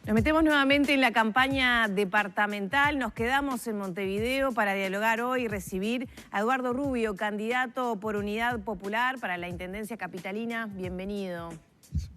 Nos metemos nuevamente en la campaña departamental. Nos quedamos en Montevideo para dialogar hoy y recibir a Eduardo Rubio, candidato por Unidad Popular para la Intendencia Capitalina. Bienvenido.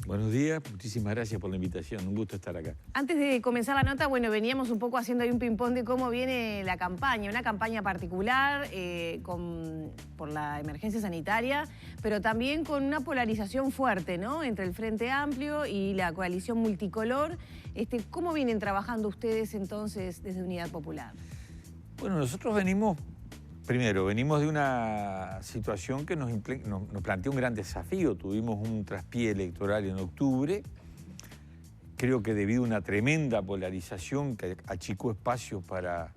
Buenos días, muchísimas gracias por la invitación, un gusto estar acá. Antes de comenzar la nota, bueno, veníamos un poco haciendo ahí un ping-pong de cómo viene la campaña, una campaña particular por la emergencia sanitaria, pero también con una polarización fuerte, ¿no?, entre el Frente Amplio y la coalición multicolor. ¿Cómo vienen trabajando ustedes entonces desde Unidad Popular? Bueno, nosotros venimos de una situación que nos planteó un gran desafío. Tuvimos un traspié electoral en octubre. Creo que debido a una tremenda polarización que achicó espacios para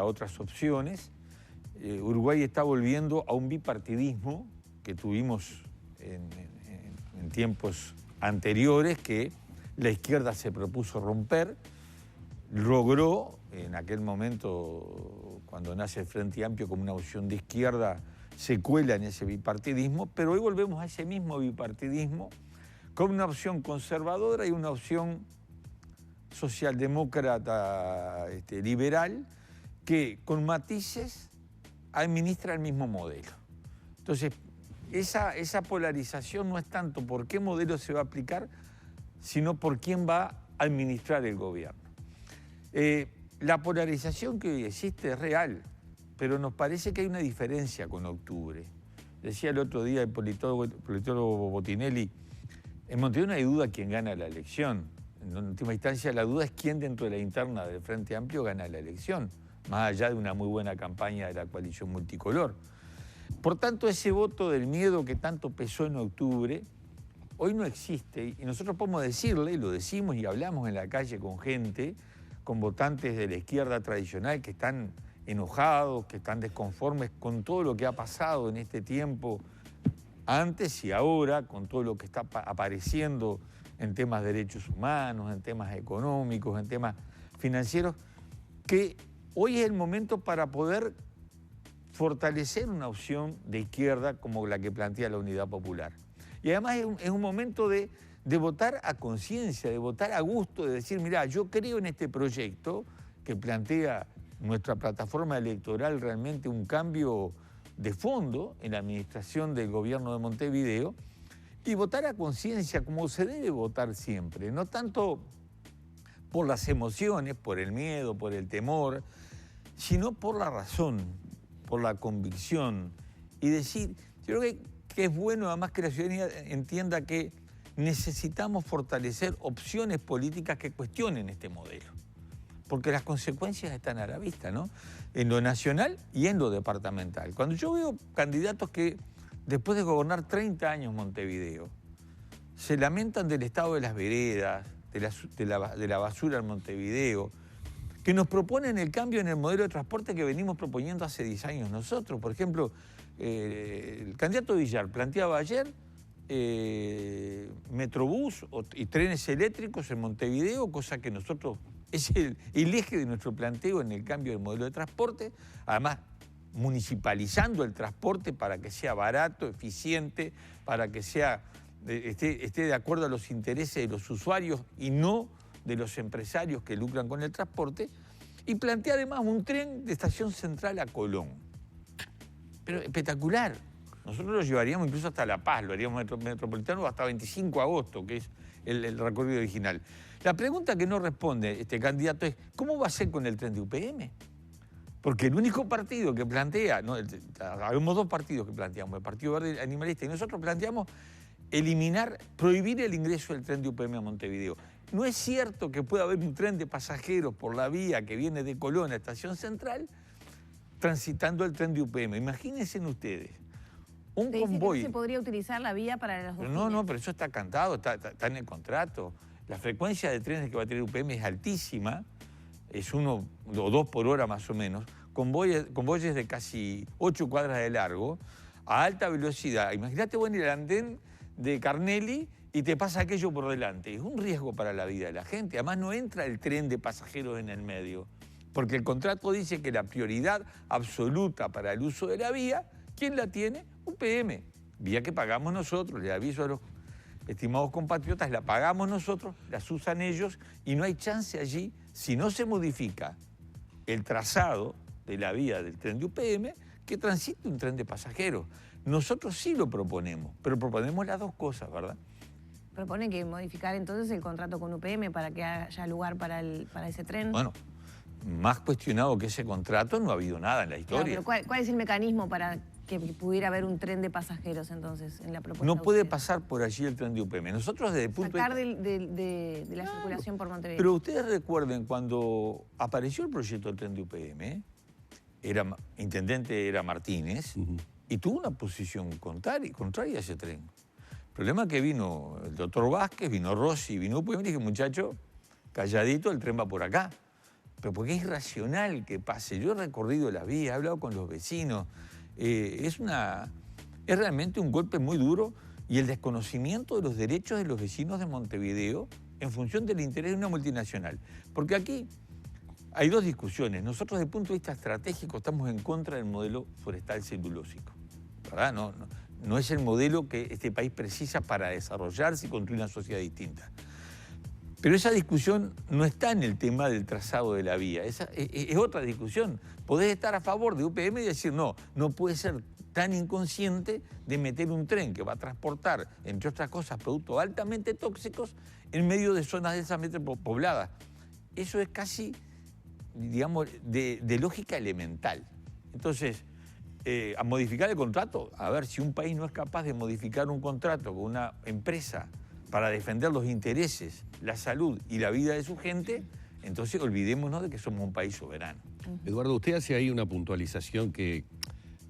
otras opciones, Uruguay está volviendo a un bipartidismo que tuvimos en tiempos anteriores, que la izquierda se propuso romper, logró en aquel momento, cuando nace el Frente Amplio como una opción de izquierda, se cuela en ese bipartidismo, pero hoy volvemos a ese mismo bipartidismo con una opción conservadora y una opción socialdemócrata liberal que con matices administra el mismo modelo. Entonces, esa polarización no es tanto por qué modelo se va a aplicar, sino por quién va a administrar el gobierno. La polarización que hoy existe es real, pero nos parece que hay una diferencia con octubre. Decía el otro día el politólogo Botinelli, en Montevideo no hay duda quién gana la elección. En última instancia, la duda es quién dentro de la interna del Frente Amplio gana la elección, más allá de una muy buena campaña de la coalición multicolor. Por tanto, ese voto del miedo que tanto pesó en octubre, hoy no existe, y nosotros podemos decirle, lo decimos y hablamos en la calle con gente, con votantes de la izquierda tradicional que están enojados, que están desconformes con todo lo que ha pasado en este tiempo, antes y ahora, con todo lo que está apareciendo en temas de derechos humanos, en temas económicos, en temas financieros, que hoy es el momento para poder fortalecer una opción de izquierda como la que plantea la Unidad Popular. Y además es un momento de votar a conciencia, de votar a gusto, de decir, mirá, yo creo en este proyecto que plantea nuestra plataforma electoral realmente un cambio de fondo en la administración del gobierno de Montevideo, y votar a conciencia como se debe votar siempre, no tanto por las emociones, por el miedo, por el temor, sino por la razón, por la convicción, y decir, yo creo que es bueno además que la ciudadanía entienda que necesitamos fortalecer opciones políticas que cuestionen este modelo, porque las consecuencias están a la vista, ¿no?, en lo nacional y en lo departamental. Cuando yo veo candidatos que, después de gobernar 30 años Montevideo, se lamentan del estado de las veredas, de la basura en Montevideo, que nos proponen el cambio en el modelo de transporte que venimos proponiendo hace 10 años nosotros. Por ejemplo, el candidato Villar planteaba ayer Metrobús y trenes eléctricos en Montevideo, cosa que nosotros es el eje de nuestro planteo en el cambio del modelo de transporte, además municipalizando el transporte para que sea barato, eficiente, para que esté de acuerdo a los intereses de los usuarios y no de los empresarios que lucran con el transporte, y plantea además un tren de Estación Central a Colón. Pero espectacular. Nosotros lo llevaríamos incluso hasta La Paz, lo haríamos metropolitano hasta 25 de agosto, que es el recorrido original. La pregunta que no responde este candidato es, ¿cómo va a ser con el tren de UPM? Porque el único partido que plantea, habemos dos partidos que planteamos, el Partido Verde Animalista, y nosotros planteamos prohibir el ingreso del tren de UPM a Montevideo. No es cierto que pueda haber un tren de pasajeros por la vía que viene de Colón a Estación Central transitando el tren de UPM. Imagínense ustedes, un convoy. ¿Se podría utilizar la vía para los dos fines? No, pero eso está cantado, está en el contrato. La frecuencia de trenes que va a tener UPM es altísima, es 1 o 2 por hora más o menos, convoyes de casi 8 cuadras de largo, a alta velocidad. Imagínate vos en el andén de Carnelli y te pasa aquello por delante. Es un riesgo para la vida de la gente. Además no entra el tren de pasajeros en el medio, porque el contrato dice que la prioridad absoluta para el uso de la vía, ¿quién la tiene? UPM, vía que pagamos nosotros, le aviso a los estimados compatriotas, la pagamos nosotros, las usan ellos y no hay chance allí, si no se modifica el trazado de la vía del tren de UPM, que transite un tren de pasajeros. Nosotros sí lo proponemos, pero proponemos las dos cosas, ¿verdad? Propone que modificar entonces el contrato con UPM para que haya lugar para ese tren. Bueno, más cuestionado que ese contrato no ha habido nada en la historia. Claro, pero ¿cuál es el mecanismo para que pudiera haber un tren de pasajeros entonces en la propuesta? No puede pasar por allí el tren de UPM. Nosotros desde el punto sacar de la circulación por Montevideo. Pero ustedes recuerden cuando apareció el proyecto del tren de UPM, intendente era Martínez, y tuvo una posición contraria a ese tren. El problema es que vino el doctor Vázquez, vino Rossi, vino UPM y dije, muchacho, calladito, el tren va por acá. Pero porque es irracional que pase. Yo he recorrido las vías, he hablado con los vecinos. Es realmente un golpe muy duro y el desconocimiento de los derechos de los vecinos de Montevideo en función del interés de una multinacional. Porque aquí hay dos discusiones. Nosotros, desde el punto de vista estratégico, estamos en contra del modelo forestal celulósico, ¿verdad? No es el modelo que este país precisa para desarrollarse y construir una sociedad distinta. Pero esa discusión no está en el tema del trazado de la vía, esa es otra discusión. Podés estar a favor de UPM y decir, no puede ser tan inconsciente de meter un tren que va a transportar, entre otras cosas, productos altamente tóxicos en medio de zonas densamente pobladas. Eso es casi, digamos, de lógica elemental. Entonces, a modificar el contrato, a ver, si un país no es capaz de modificar un contrato con una empresa para defender los intereses, la salud y la vida de su gente, entonces olvidémonos de que somos un país soberano. Eduardo, usted hace ahí una puntualización que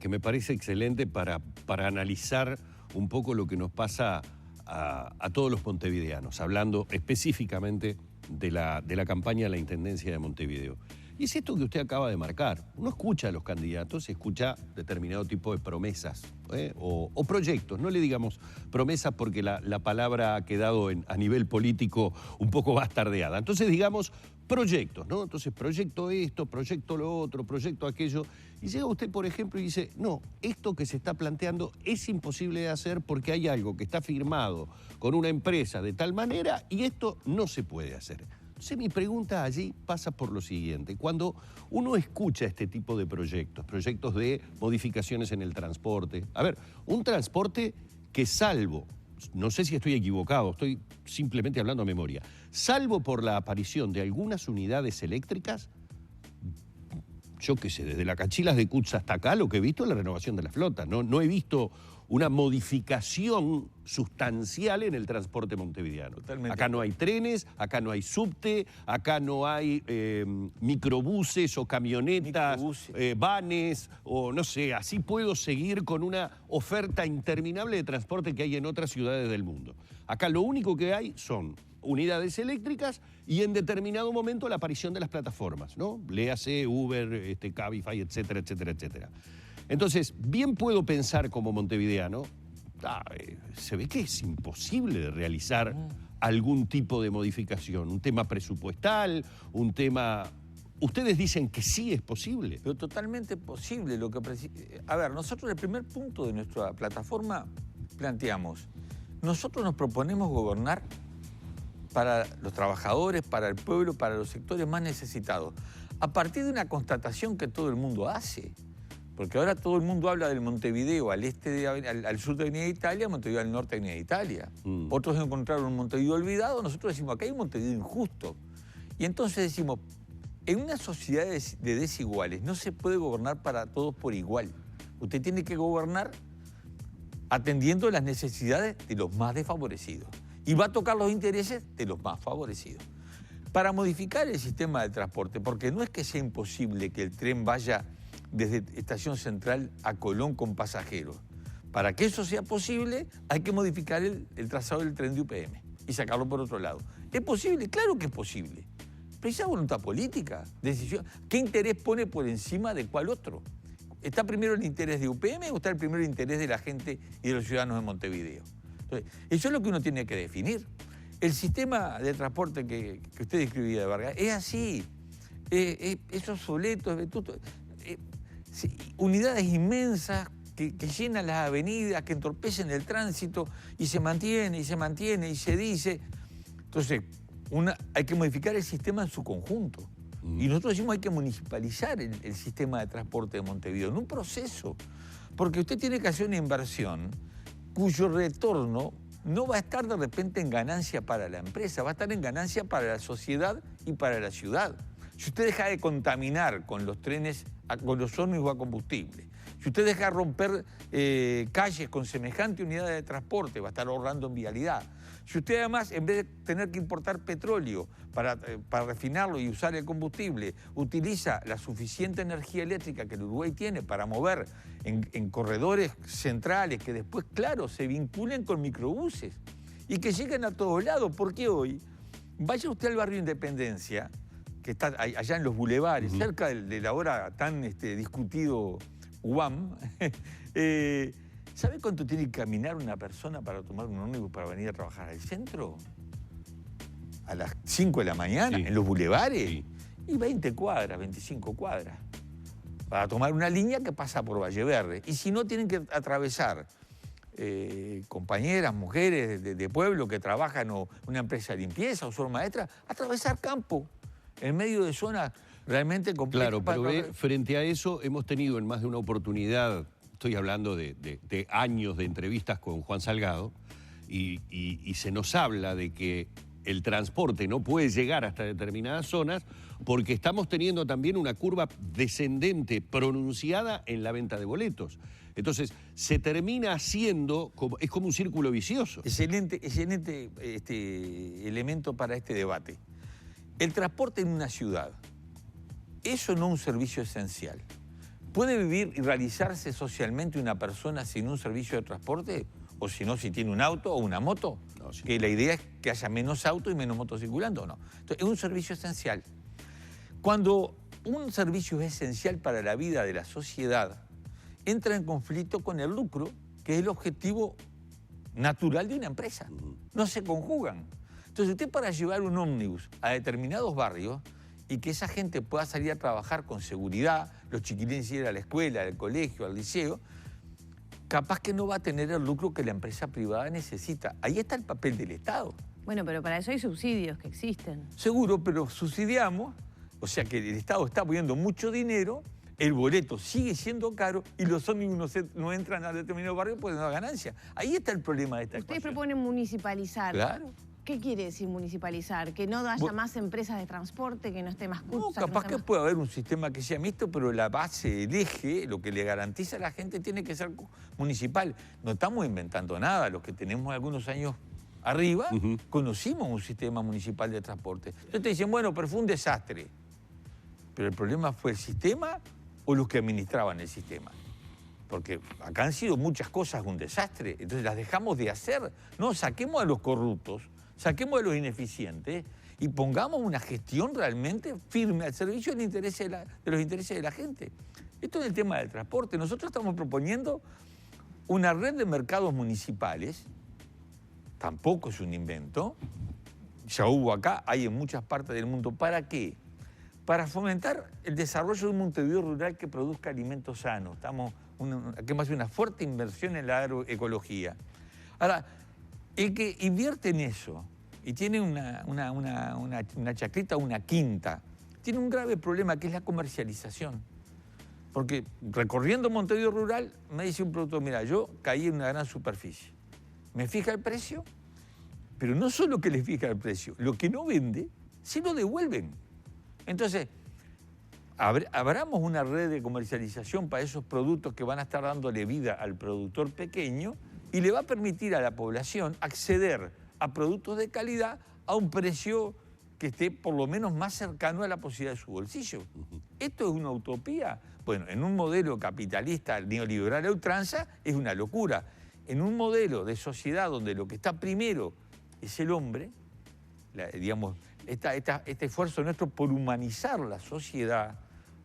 me parece excelente para analizar un poco lo que nos pasa a todos los montevideanos, hablando específicamente de la campaña de la Intendencia de Montevideo. Y es esto que usted acaba de marcar. Uno escucha a los candidatos, escucha determinado tipo de promesas o proyectos. No le digamos promesas porque la palabra ha quedado a nivel político un poco bastardeada. Entonces digamos proyectos, ¿no? Entonces proyecto esto, proyecto lo otro, proyecto aquello. Y llega usted, por ejemplo, y dice, no, esto que se está planteando es imposible de hacer porque hay algo que está firmado con una empresa de tal manera y esto no se puede hacer. Entonces mi pregunta allí pasa por lo siguiente. Cuando uno escucha este tipo de proyectos de modificaciones en el transporte, a ver, un transporte que salvo, no sé si estoy equivocado, estoy simplemente hablando a memoria, salvo por la aparición de algunas unidades eléctricas, yo qué sé, desde la Cachilas de Cutz hasta acá, lo que he visto es la renovación de la flota. No he visto una modificación sustancial en el transporte montevideano. Totalmente. Acá no hay trenes, acá no hay subte, acá no hay microbuses o camionetas, vanes, o no sé, así puedo seguir con una oferta interminable de transporte que hay en otras ciudades del mundo. Acá lo único que hay son unidades eléctricas y en determinado momento la aparición de las plataformas, ¿no? Léase Uber, Cabify, etcétera, etcétera, etcétera. Entonces, bien puedo pensar como montevideano, se ve que es imposible de realizar algún tipo de modificación, un tema presupuestal, un tema... Ustedes dicen que sí es posible. Pero totalmente posible. A ver, nosotros en el primer punto de nuestra plataforma planteamos, nosotros nos proponemos gobernar para los trabajadores, para el pueblo, para los sectores más necesitados, a partir de una constatación que todo el mundo hace. Porque ahora todo el mundo habla del Montevideo al sur de Avenida Italia, Montevideo al norte de Avenida Italia. Otros encontraron un Montevideo olvidado, nosotros decimos, acá hay un Montevideo injusto. Y entonces decimos, en una sociedad de desiguales no se puede gobernar para todos por igual. Usted tiene que gobernar atendiendo las necesidades de los más desfavorecidos. Y va a tocar los intereses de los más favorecidos. Para modificar el sistema de transporte, porque no es que sea imposible que el tren vaya desde Estación Central a Colón con pasajeros. Para que eso sea posible, hay que modificar el trazado del tren de UPM y sacarlo por otro lado. ¿Es posible? Claro que es posible. Pero esa voluntad política, decisión. ¿Qué interés pone por encima de cuál otro? ¿Está primero el interés de UPM o está el primero el interés de la gente y de los ciudadanos de Montevideo? Entonces, eso es lo que uno tiene que definir. El sistema de transporte que usted describía de Vargas es así. Es obsoleto, es vetusto. Unidades inmensas que llenan las avenidas, que entorpecen el tránsito, y se mantiene, y se mantiene, y se dice. Entonces, hay que modificar el sistema en su conjunto. Y nosotros decimos hay que municipalizar el sistema de transporte de Montevideo en un proceso. Porque usted tiene que hacer una inversión cuyo retorno no va a estar de repente en ganancia para la empresa, va a estar en ganancia para la sociedad y para la ciudad. Si usted deja de contaminar con los trenes, con los ómnibus a combustible, si usted deja de romper calles con semejante unidad de transporte, va a estar ahorrando en vialidad. Si usted además, en vez de tener que importar petróleo para refinarlo y usar el combustible, utiliza la suficiente energía eléctrica que el Uruguay tiene para mover en corredores centrales que después, claro, se vinculen con microbuses y que lleguen a todos lados, porque hoy, vaya usted al barrio Independencia, que está allá en los bulevares, cerca del ahora tan discutido UAM, ¿sabe cuánto tiene que caminar una persona para tomar un ómnibus para venir a trabajar al centro? A las 5 de la mañana, en los bulevares. Sí. Y 20 cuadras, 25 cuadras. Para tomar una línea que pasa por Valle Verde. Y si no, tienen que atravesar compañeras, mujeres de pueblo que trabajan en una empresa de limpieza o son maestras, atravesar campo, en medio de zonas realmente complejas. Claro, pero frente a eso hemos tenido en más de una oportunidad, estoy hablando de años de entrevistas con Juan Salgado, y se nos habla de que el transporte no puede llegar hasta determinadas zonas porque estamos teniendo también una curva descendente pronunciada en la venta de boletos. Entonces, se termina haciendo, es como un círculo vicioso. Excelente elemento para este debate. El transporte en una ciudad, ¿eso no es un servicio esencial? ¿Puede vivir y realizarse socialmente una persona sin un servicio de transporte? O si no, si tiene un auto o una moto. No, sí. Que la idea es que haya menos autos y menos motos circulando, ¿no? Entonces, es un servicio esencial. Cuando un servicio es esencial para la vida de la sociedad, entra en conflicto con el lucro, que es el objetivo natural de una empresa. No se conjugan. Entonces, usted para llevar un ómnibus a determinados barrios y que esa gente pueda salir a trabajar con seguridad, los chiquilines ir a la escuela, al colegio, al liceo, capaz que no va a tener el lucro que la empresa privada necesita. Ahí está el papel del Estado. Bueno, pero para eso hay subsidios que existen. Seguro, pero subsidiamos, o sea que el Estado está poniendo mucho dinero, el boleto sigue siendo caro y los ómnibus no entran a determinado barrio porque no da ganancia. Ahí está el problema de esta ecuación. Ustedes proponen municipalizar. Claro. ¿Qué quiere decir municipalizar? ¿Que no haya más empresas de transporte, que no esté más cursos? No, capaz que puede haber un sistema que sea mixto, pero la base, el eje, lo que le garantiza a la gente tiene que ser municipal. No estamos inventando nada. Los que tenemos algunos años arriba, conocimos un sistema municipal de transporte. Entonces te dicen, bueno, pero fue un desastre. Pero el problema fue el sistema o los que administraban el sistema. Porque acá han sido muchas cosas un desastre, entonces las dejamos de hacer. No, saquemos a los corruptos, saquemos a los ineficientes y pongamos una gestión realmente firme al servicio de los intereses de la gente. Esto es el tema del transporte. Nosotros estamos proponiendo una red de mercados municipales, tampoco es un invento, ya hubo acá, hay en muchas partes del mundo. ¿Para qué? Para fomentar el desarrollo de un Montevideo rural que produzca alimentos sanos. Aquí más una fuerte inversión en la agroecología. Ahora, el que invierte en eso y tiene una chacrita o una quinta, tiene un grave problema que es la comercialización. Porque recorriendo Montevideo rural me dice un productor, mira, yo caí en una gran superficie. Me fija el precio, pero no solo que le fija el precio, lo que no vende, se lo devuelven. Entonces, abramos una red de comercialización para esos productos que van a estar dándole vida al productor pequeño y le va a permitir a la población acceder a productos de calidad a un precio que esté por lo menos más cercano a la posibilidad de su bolsillo. ¿Esto es una utopía? Bueno, en un modelo capitalista neoliberal a ultranza es una locura. En un modelo de sociedad donde lo que está primero es el hombre, digamos, este esfuerzo nuestro por humanizar la sociedad,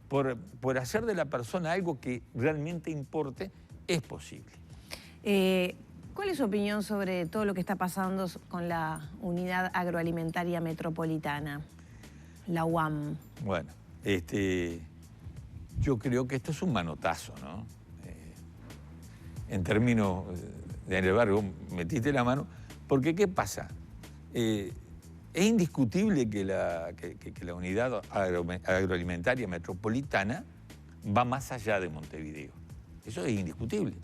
por hacer de la persona algo que realmente importe, es posible. ¿Cuál es su opinión sobre todo lo que está pasando con la Unidad Agroalimentaria Metropolitana, la UAM? Bueno, yo creo que esto es un manotazo, ¿no? en términos de elevar, vos metiste la mano, porque ¿qué pasa? Es indiscutible que la unidad agroalimentaria metropolitana va más allá de Montevideo. Eso es indiscutible.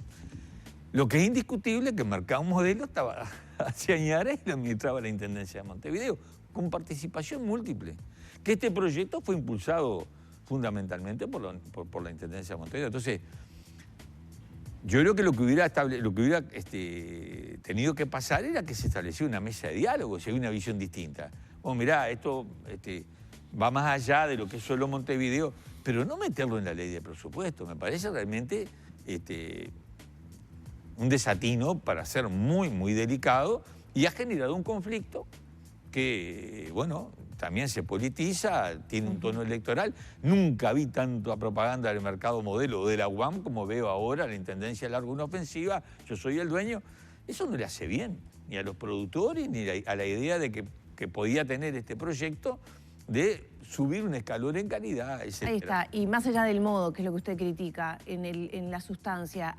Lo que es indiscutible es que el mercado modelo estaba hacia Añares y lo administraba la Intendencia de Montevideo, con participación múltiple. Que este proyecto fue impulsado fundamentalmente por la Intendencia de Montevideo. Entonces, yo creo que lo que hubiera tenido que pasar era que se estableció una mesa de diálogo, si hay una visión distinta. Bueno, mirá, esto va más allá de lo que es solo Montevideo, pero no meterlo en la ley de presupuesto. Me parece realmente un desatino para ser muy, muy delicado y ha generado un conflicto que, bueno, también se politiza, tiene un tono electoral. Nunca vi tanta propaganda del mercado modelo o de la UAM como veo ahora, la Intendencia larga una ofensiva, yo soy el dueño. Eso no le hace bien ni a los productores ni a la idea de que podía tener este proyecto de subir un escalón en calidad, etc. Ahí está. Y más allá del modo, que es lo que usted critica, en la sustancia,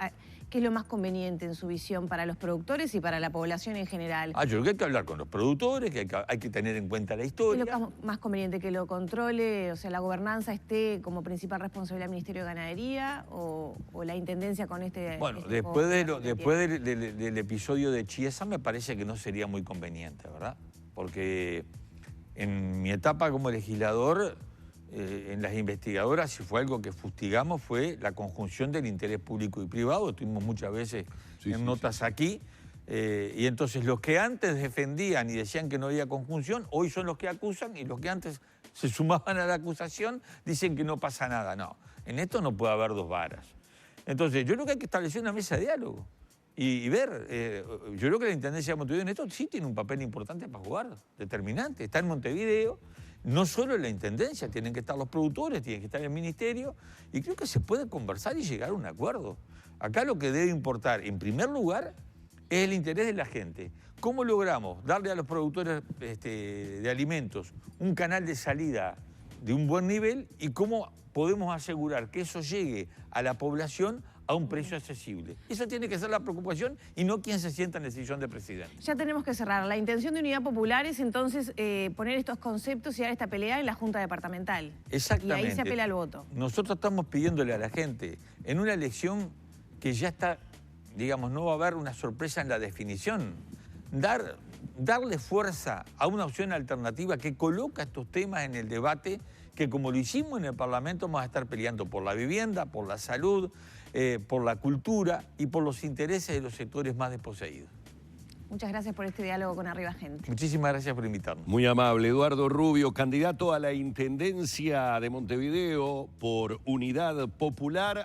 ¿qué es lo más conveniente en su visión para los productores y para la población en general? Yo creo que hay que hablar con los productores, que hay que tener en cuenta la historia. ¿Qué es lo más conveniente? ¿Que lo controle, o sea, la gobernanza esté como principal responsabilidad del Ministerio de Ganadería o la Intendencia con este... Bueno, después del episodio de Chiesa me parece que no sería muy conveniente, ¿verdad? Porque en mi etapa como legislador, en las investigadoras, si fue algo que fustigamos, fue la conjunción del interés público y privado. Estuvimos muchas veces en notas aquí. Y entonces los que antes defendían y decían que no había conjunción, hoy son los que acusan, y los que antes se sumaban a la acusación dicen que no pasa nada. No, en esto no puede haber dos varas. Entonces yo creo que hay que establecer una mesa de diálogo y ver. Yo creo que la Intendencia de Montevideo en esto sí tiene un papel importante para jugar, determinante. Está en Montevideo, no solo en la Intendencia, tienen que estar los productores, tienen que estar el Ministerio, y creo que se puede conversar y llegar a un acuerdo. Acá lo que debe importar, en primer lugar, es el interés de la gente. ¿Cómo logramos darle a los productores de alimentos un canal de salida de un buen nivel y cómo podemos asegurar que eso llegue a la población a un precio accesible? Eso tiene que ser la preocupación y no quien se sienta en el sillón de presidente. Ya tenemos que cerrar. La intención de Unidad Popular es entonces poner estos conceptos y dar esta pelea en la Junta Departamental. Exactamente. Y ahí se apela al voto. Nosotros estamos pidiéndole a la gente, en una elección que ya está, digamos, no va a haber una sorpresa en la definición, darle fuerza a una opción alternativa que coloca estos temas en el debate, que como lo hicimos en el Parlamento vamos a estar peleando por la vivienda, por la salud, por la cultura y por los intereses de los sectores más desposeídos. Muchas gracias por este diálogo con Arriba Gente. Muchísimas gracias por invitarnos. Muy amable. Eduardo Rubio, candidato a la Intendencia de Montevideo por Unidad Popular.